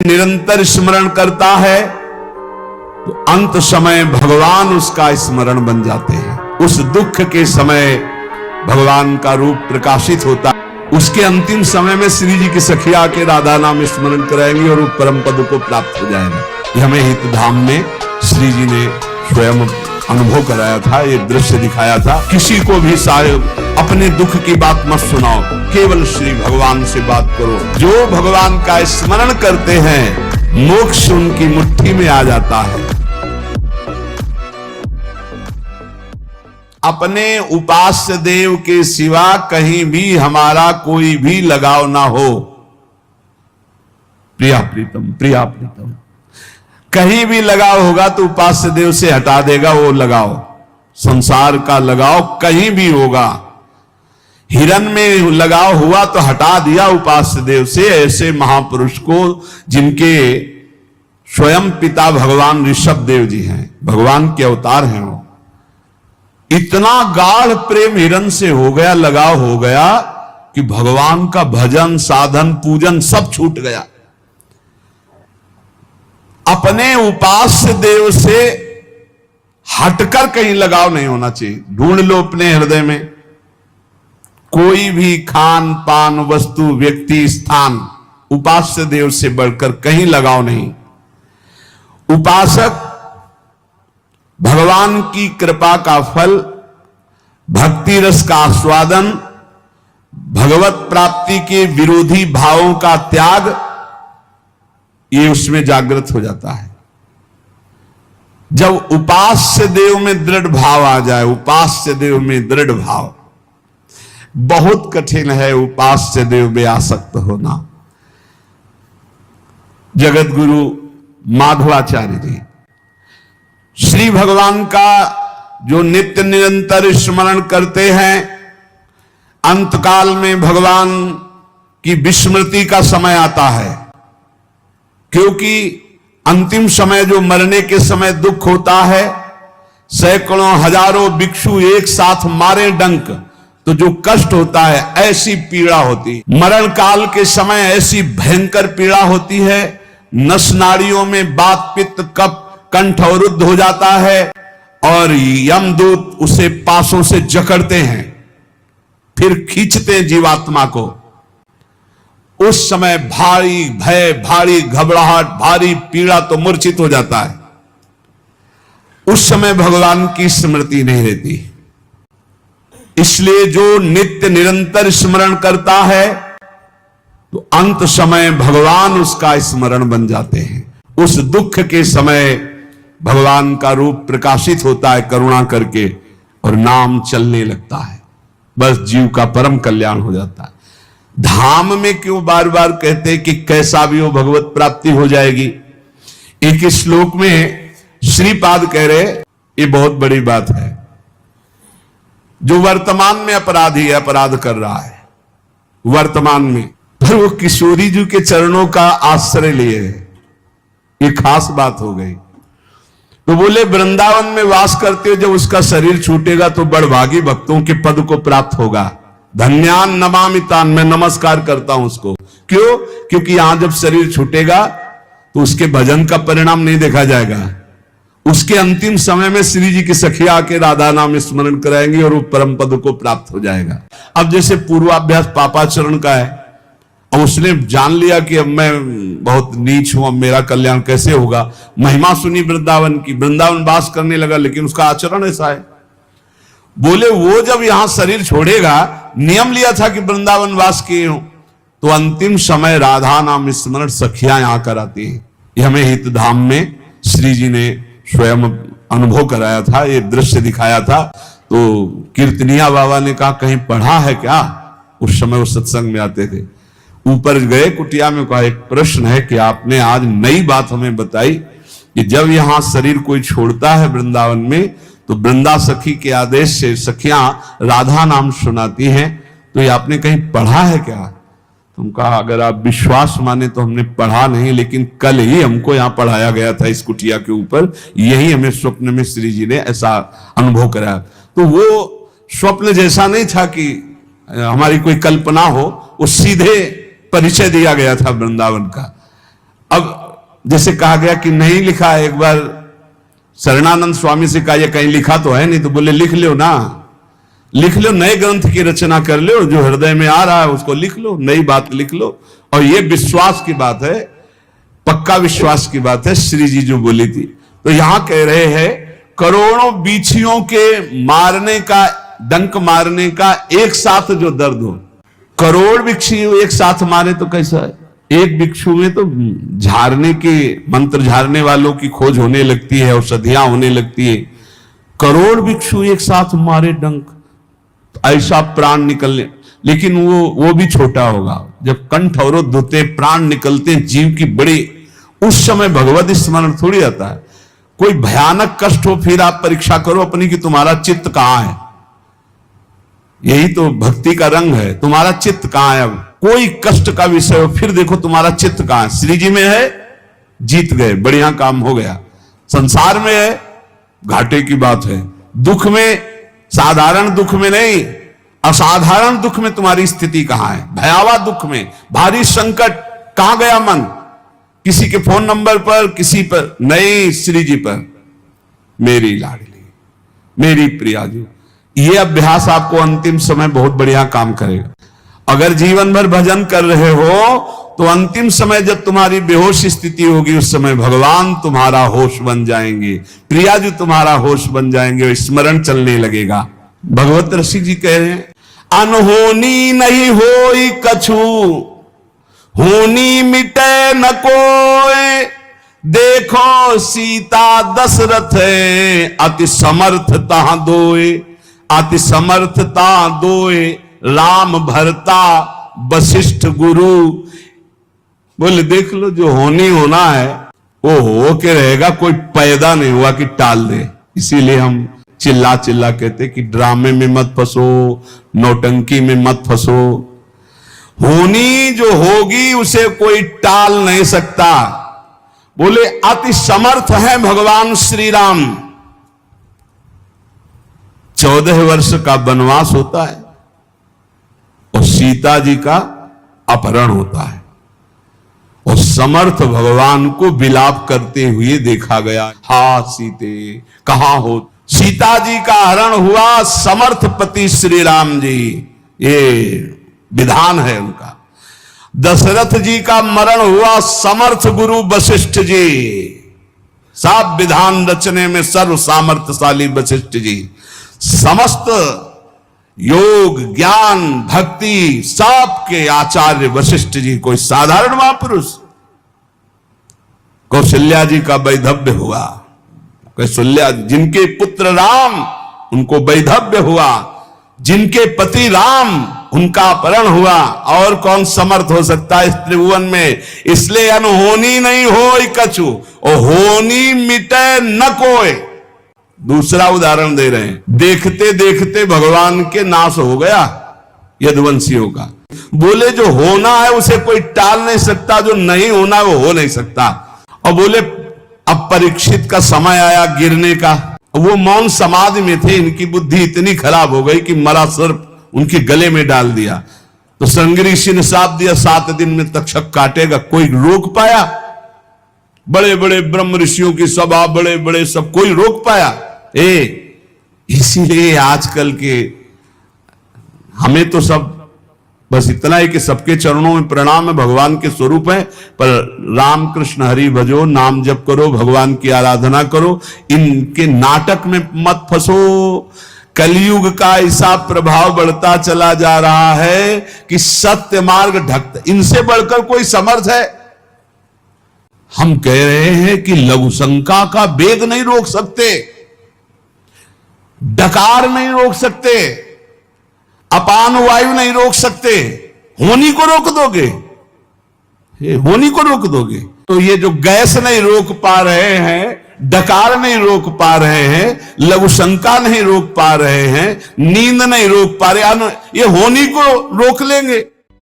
निरंतर स्मरण करता है तो अंत समय भगवान उसका स्मरण बन जाते हैं। उस दुख के समय भगवान का रूप प्रकाशित होता है। उसके अंतिम समय में श्री जी की सखिया के राधा नाम स्मरण कराएंगे और वो परम पद को प्राप्त हो जाएगा। ये हमें हित धाम में श्री जी ने स्वयं अनुभव कराया था, ये दृश्य दिखाया था। किसी को भी साहेब अपने दुख की बात मत सुनाओ, केवल श्री भगवान से बात करो। जो भगवान का स्मरण करते हैं मोक्ष उनकी मुट्ठी में आ जाता है। अपने उपास्य देव के सिवा कहीं भी हमारा कोई भी लगाव ना हो। प्रिया प्रीतम, प्रिया प्रीतम, कहीं भी लगाव होगा तो उपास्य देव से हटा देगा वो लगाव। संसार का लगाव कहीं भी होगा। हिरण में लगाव हुआ तो हटा दिया उपास्य देव से। ऐसे महापुरुष को जिनके स्वयं पिता भगवान ऋषभ देव जी हैं, भगवान के अवतार हैं, वो इतना गाढ़ प्रेम हिरण से हो गया, लगाव हो गया कि भगवान का भजन साधन पूजन सब छूट गया। अपने उपास्य देव से हटकर कहीं लगाव नहीं होना चाहिए। ढूंढ लो अपने हृदय में कोई भी खान पान वस्तु व्यक्ति स्थान उपास्य देव से बढ़कर कहीं लगाव नहीं। उपासक भगवान की कृपा का फल, भक्ति रस का आस्वादन, भगवत प्राप्ति के विरोधी भावों का त्याग, ये उसमें जागृत हो जाता है। जब उपास्य देव में दृढ़ भाव आ जाए, उपास्य देव में दृढ़ भाव, बहुत कठिन है उपास्य देव में आसक्त होना। जगत गुरु माधवाचार्य जी श्री भगवान का जो नित्य निरंतर स्मरण करते हैं, अंतकाल में भगवान की विस्मृति का समय आता है। क्योंकि अंतिम समय जो मरने के समय दुख होता है, सैकड़ों हजारों भिक्षु एक साथ मारे डंक तो जो कष्ट होता है, ऐसी पीड़ा होती। मरण काल के समय ऐसी भयंकर पीड़ा होती है, नस नाड़ियों में बात पित्त कफ कंठ अवरुद्ध हो जाता है और यमदूत उसे पासों से जकड़ते हैं, फिर खींचते हैं जीवात्मा को। उस समय भारी भय, भारी घबराहट, भारी पीड़ा तो मूर्छित हो जाता है। उस समय भगवान की स्मृति नहीं रहती। इसलिए जो नित्य निरंतर स्मरण करता है तो अंत समय भगवान उसका स्मरण बन जाते हैं। उस दुख के समय भगवान का रूप प्रकाशित होता है करुणा करके और नाम चलने लगता है। बस जीव का परम कल्याण हो जाता है। धाम में क्यों बार बार कहते हैं कि कैसा भी हो भगवत प्राप्ति हो जाएगी। एक श्लोक में श्रीपाद कह रहे, ये बहुत बड़ी बात है। जो वर्तमान में अपराधी है, अपराध कर रहा है वर्तमान में, पर वो किशोरी जी के चरणों का आश्रय लिए है, ये खास बात हो गई। तो बोले वृंदावन में वास करते हो, जब उसका शरीर छूटेगा तो बड़भागी भक्तों के पद को प्राप्त होगा। धन्यान नमामि तान, मैं नमस्कार करता हूं उसको। क्यों? क्योंकि यहां जब शरीर छूटेगा तो उसके भजन का परिणाम नहीं देखा जाएगा। उसके अंतिम समय में श्री जी की सखिया के राधा नाम स्मरण कराएंगे और वो परम पद को प्राप्त हो जाएगा। अब जैसे पूर्वाभ्यास पापाचरण का है, अब उसने जान लिया कि अब मैं बहुत नीच हूं, अब मेरा कल्याण कैसे होगा। महिमा सुनी वृंदावन की, वृंदावन वास करने लगा, लेकिन उसका आचरण ऐसा है। बोले वो जब यहां शरीर छोड़ेगा, नियम लिया था कि वृंदावन वास किए हो, तो अंतिम समय राधा नाम स्मरण सखियां यहां कराती है। ये हमें हित धाम में श्री जी ने स्वयं अनुभव कराया था, ये दृश्य दिखाया था। तो कीर्तनिया बाबा ने कहा कहीं पढ़ा है क्या? उस समय वो सत्संग में आते थे। ऊपर गए कुटिया में, कहा एक प्रश्न है कि आपने आज नई बात हमें बताई कि जब यहां शरीर कोई छोड़ता है वृंदावन में तो वृंदा सखी के आदेश से सखियां राधा नाम सुनाती हैं, तो ये आपने कहीं पढ़ा है क्या? तुम कहा अगर आप विश्वास माने तो हमने पढ़ा नहीं, लेकिन कल ही हमको यहां पढ़ाया गया था इस कुटिया के ऊपर, यही हमें स्वप्न में श्री जी ने ऐसा अनुभव कराया। तो वो स्वप्न जैसा नहीं था कि हमारी कोई कल्पना हो, वो सीधे परिचय दिया गया था वृंदावन का। अब जैसे कहा गया कि नहीं लिखा है, एक बार शरणानंद स्वामी से कहा यह कहीं लिखा तो है नहीं, तो बोले लिख लो ना, लिख लो, नए ग्रंथ की रचना कर लो, जो हृदय में आ रहा है उसको लिख लो, नई बात लिख लो। और ये विश्वास की बात है, पक्का विश्वास की बात है, श्री जी जो बोली थी। तो यहां कह रहे हैं करोड़ों बीछियों के मारने का, डंक मारने का एक साथ जो दर्द हो, करोड़ भिक्षु एक साथ मारे तो कैसा है? एक भिक्षु में तो झाड़ने के, मंत्र झाड़ने वालों की खोज होने लगती है, औषधियां होने लगती है। करोड़ भिक्षु एक साथ मारे डंक, ऐसा प्राण निकलने, लेकिन वो भी छोटा होगा जब कंठ अवरोध होते, प्राण निकलते जीव की बड़ी, उस समय भगवत स्मरण थोड़ी आता है। कोई भयानक कष्ट हो फिर आप परीक्षा करो अपनी कि तुम्हारा चित्त कहां है। यही तो भक्ति का रंग है, तुम्हारा चित्त कहां है। अब कोई कष्ट का विषय हो फिर देखो तुम्हारा चित्त कहां है। श्री जी में है, जीत गए, बढ़िया काम हो गया। संसार में है, घाटे की बात है। दुख में, साधारण दुख में नहीं, असाधारण दुख में तुम्हारी स्थिति कहां है। भयावह दुख में, भारी संकट, कहां गया मन? किसी के फोन नंबर पर, किसी पर नहीं, श्री जी पर। मेरी लाडली, मेरी प्रिया जी, ये अभ्यास आपको अंतिम समय बहुत बढ़िया काम करेगा। अगर जीवन भर भजन कर रहे हो तो अंतिम समय जब तुम्हारी बेहोश स्थिति होगी, उस समय भगवान तुम्हारा होश बन जाएंगे, प्रिया जी तुम्हारा होश बन जाएंगे, स्मरण चलने लगेगा। भगवत ऋषि जी कह रहे हैं अनहोनी नहीं होई कछु, होनी मिटे न कोय, देखो सीता दशरथ अति समर्थ ता दोए, अति समर्थता दोए, राम भरता वशिष्ठ गुरु। बोले देख लो, जो होनी होना है वो हो के रहेगा, कोई पैदा नहीं हुआ कि टाल दे। इसीलिए हम चिल्ला चिल्ला कहते कि ड्रामे में मत फंसो, नौटंकी में मत फंसो। होनी जो होगी उसे कोई टाल नहीं सकता। बोले अति समर्थ है भगवान श्री राम। 14 वर्ष का वनवास होता है और सीता जी का अपहरण होता है, और समर्थ भगवान को विलाप करते हुए देखा गया। हा सीते कहां हो। सीता जी का हरण हुआ समर्थ पति श्री राम जी, ये विधान है उनका। दशरथ जी का मरण हुआ समर्थ गुरु वशिष्ठ जी, सब विधान रचने में सर्व सामर्थ्यशाली वशिष्ठ जी। समस्त योग ज्ञान भक्ति सबके आचार्य वशिष्ठ जी, कोई साधारण महापुरुष। कौशल्या जी का वैधव्य हुआ, कौशल्या जिनके पुत्र राम उनको वैधव्य हुआ, जिनके पति राम उनका अपहरण हुआ। और कौन समर्थ हो सकता है इस त्रिभुवन में? इसलिए अनहोनी नहीं होई कछु, और होनी मिटे न कोई। दूसरा उदाहरण दे रहे हैं, देखते देखते भगवान के नाश हो गया यदुवंशियों का। बोले जो होना है उसे कोई टाल नहीं सकता, जो नहीं होना वो हो नहीं सकता। और बोले अब परीक्षित का समय आया गिरने का, वो मौन समाधि में थे, इनकी बुद्धि इतनी खराब हो गई कि मरा सर्प उनके गले में डाल दिया। तो संग ऋषि ने साथ दिया 7 दिन में तक्षक काटेगा। कोई रोक पाया? बड़े बड़े ब्रह्म ऋषियों की सभा, बड़े बड़े सब, कोई रोक पाया? इसीलिए आजकल के हमें तो सब बस इतना है कि सबके चरणों में प्रणाम है, भगवान के स्वरूप है, पर राम कृष्ण हरि भजो, नाम जप करो, भगवान की आराधना करो, इनके नाटक में मत फंसो। कलयुग का ऐसा प्रभाव बढ़ता चला जा रहा है कि सत्य मार्ग ढकता, इनसे बढ़कर कोई समर्थ है? हम कह रहे हैं कि लघु शंका का वेग नहीं रोक सकते, डकार नहीं रोक सकते, अपान वायु नहीं रोक सकते, होनी को रोक दोगे? होनी को रोक दोगे? तो ये जो गैस नहीं रोक पा रहे हैं, डकार नहीं रोक पा रहे हैं, लघु शंका नहीं रोक पा रहे हैं, नींद नहीं रोक पा रहे, ये होनी को रोक लेंगे?